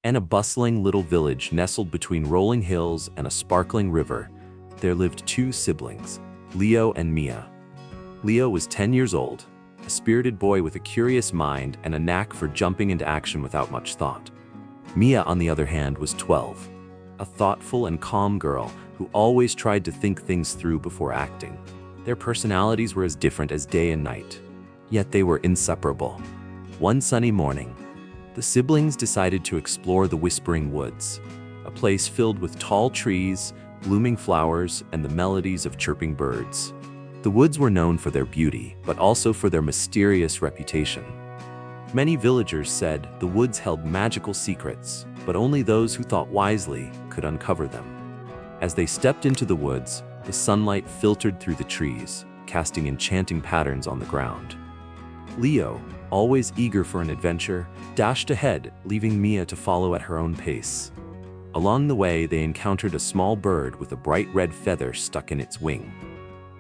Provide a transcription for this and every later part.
In a bustling little village nestled between rolling hills and a sparkling river, there lived two siblings, Leo and Mia. Leo was 10 years old, a spirited boy with a curious mind and a knack for jumping into action without much thought. Mia, on the other hand, was 12, a thoughtful and calm girl who always tried to think things through before acting. Their personalities were as different as day and night, yet they were inseparable. One sunny morning, the siblings decided to explore the Whispering Woods, a place filled with tall trees, blooming flowers, and the melodies of chirping birds. The woods were known for their beauty, but also for their mysterious reputation. Many villagers said the woods held magical secrets, but only those who thought wisely could uncover them. As they stepped into the woods, the sunlight filtered through the trees, casting enchanting patterns on the ground. Leo, always eager for an adventure, dashed ahead, leaving Mia to follow at her own pace. Along the way, they encountered a small bird with a bright red feather stuck in its wing.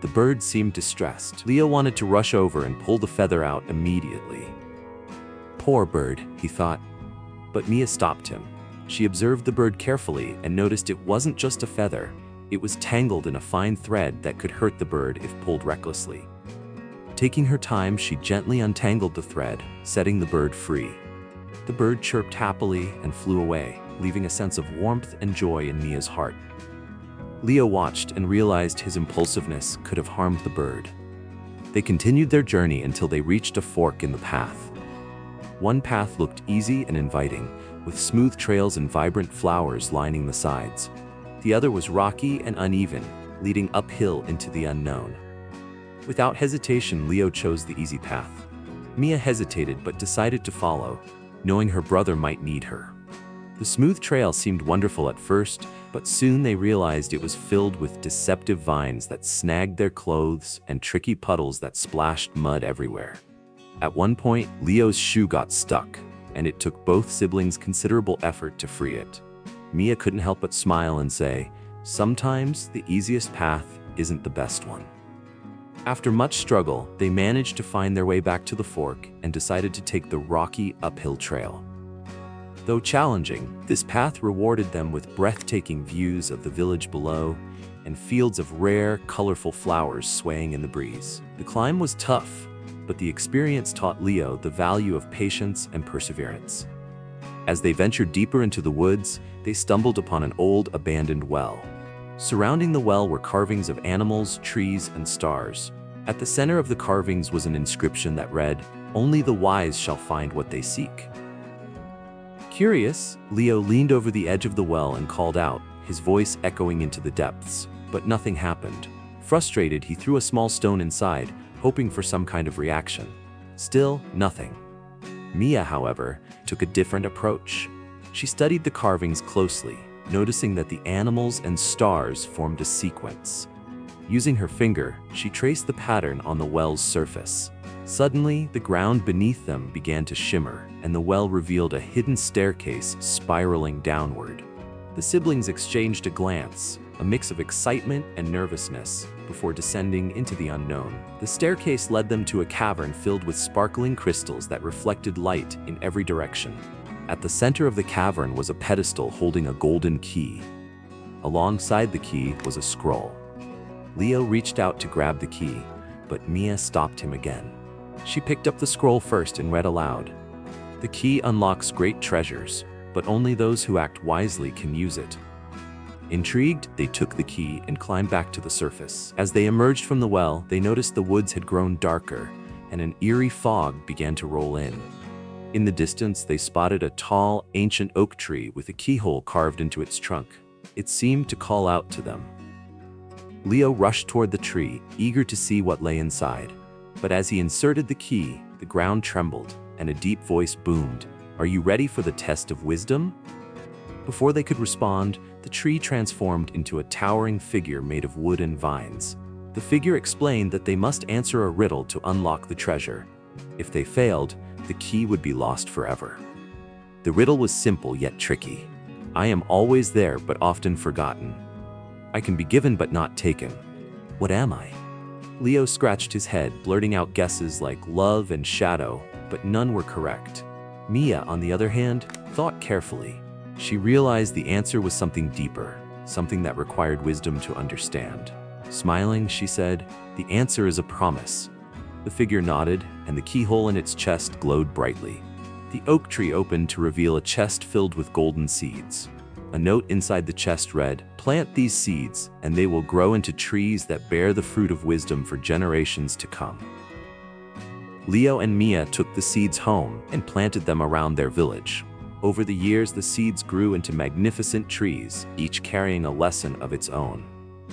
The bird seemed distressed. Leo wanted to rush over and pull the feather out immediately. Poor bird, he thought. But Mia stopped him. She observed the bird carefully and noticed it wasn't just a feather. It was tangled in a fine thread that could hurt the bird if pulled recklessly. Taking her time, she gently untangled the thread, setting the bird free. The bird chirped happily and flew away, leaving a sense of warmth and joy in Mia's heart. Leo watched and realized his impulsiveness could have harmed the bird. They continued their journey until they reached a fork in the path. One path looked easy and inviting, with smooth trails and vibrant flowers lining the sides. The other was rocky and uneven, leading uphill into the unknown. Without hesitation, Leo chose the easy path. Mia hesitated but decided to follow, knowing her brother might need her. The smooth trail seemed wonderful at first, but soon they realized it was filled with deceptive vines that snagged their clothes and tricky puddles that splashed mud everywhere. At one point, Leo's shoe got stuck, and it took both siblings considerable effort to free it. Mia couldn't help but smile and say, "Sometimes the easiest path isn't the best one." After much struggle, they managed to find their way back to the fork and decided to take the rocky uphill trail. Though challenging, this path rewarded them with breathtaking views of the village below and fields of rare, colorful flowers swaying in the breeze. The climb was tough, but the experience taught Leo the value of patience and perseverance. As they ventured deeper into the woods, they stumbled upon an old, abandoned well. Surrounding the well were carvings of animals, trees, and stars. At the center of the carvings was an inscription that read, "Only the wise shall find what they seek." Curious, Leo leaned over the edge of the well and called out, his voice echoing into the depths, but nothing happened. Frustrated, he threw a small stone inside, hoping for some kind of reaction. Still, nothing. Mia, however, took a different approach. She studied the carvings closely, noticing that the animals and stars formed a sequence. Using her finger, she traced the pattern on the well's surface. Suddenly, the ground beneath them began to shimmer, and the well revealed a hidden staircase spiraling downward. The siblings exchanged a glance, a mix of excitement and nervousness, before descending into the unknown. The staircase led them to a cavern filled with sparkling crystals that reflected light in every direction. At the center of the cavern was a pedestal holding a golden key. Alongside the key was a scroll. Leo reached out to grab the key, but Mia stopped him again. She picked up the scroll first and read aloud. "The key unlocks great treasures, but only those who act wisely can use it." Intrigued, they took the key and climbed back to the surface. As they emerged from the well, they noticed the woods had grown darker, and an eerie fog began to roll in. In the distance, they spotted a tall, ancient oak tree with a keyhole carved into its trunk. It seemed to call out to them. Leo rushed toward the tree, eager to see what lay inside. But as he inserted the key, the ground trembled, and a deep voice boomed, "Are you ready for the test of wisdom?" Before they could respond, the tree transformed into a towering figure made of wood and vines. The figure explained that they must answer a riddle to unlock the treasure. If they failed, the key would be lost forever. The riddle was simple yet tricky. "I am always there but often forgotten. I can be given but not taken. What am I?" Leo scratched his head, blurting out guesses like love and shadow, but none were correct. Mia, on the other hand, thought carefully. She realized the answer was something deeper, something that required wisdom to understand. Smiling, she said, "The answer is a promise." The figure nodded, and the keyhole in its chest glowed brightly. The oak tree opened to reveal a chest filled with golden seeds. A note inside the chest read, "Plant these seeds, and they will grow into trees that bear the fruit of wisdom for generations to come." Leo and Mia took the seeds home and planted them around their village. Over the years, the seeds grew into magnificent trees, each carrying a lesson of its own.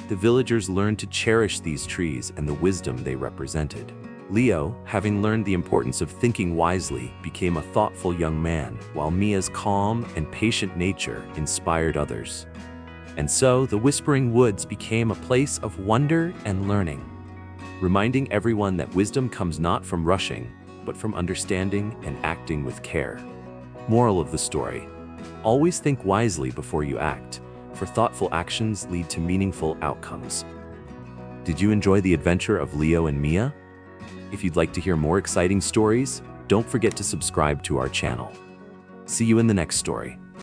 The villagers learned to cherish these trees and the wisdom they represented. Leo, having learned the importance of thinking wisely, became a thoughtful young man, while Mia's calm and patient nature inspired others. And so, the Whispering Woods became a place of wonder and learning, reminding everyone that wisdom comes not from rushing, but from understanding and acting with care. Moral of the story: always think wisely before you act, for thoughtful actions lead to meaningful outcomes. Did you enjoy the adventure of Leo and Mia? If you'd like to hear more exciting stories, don't forget to subscribe to our channel. See you in the next story.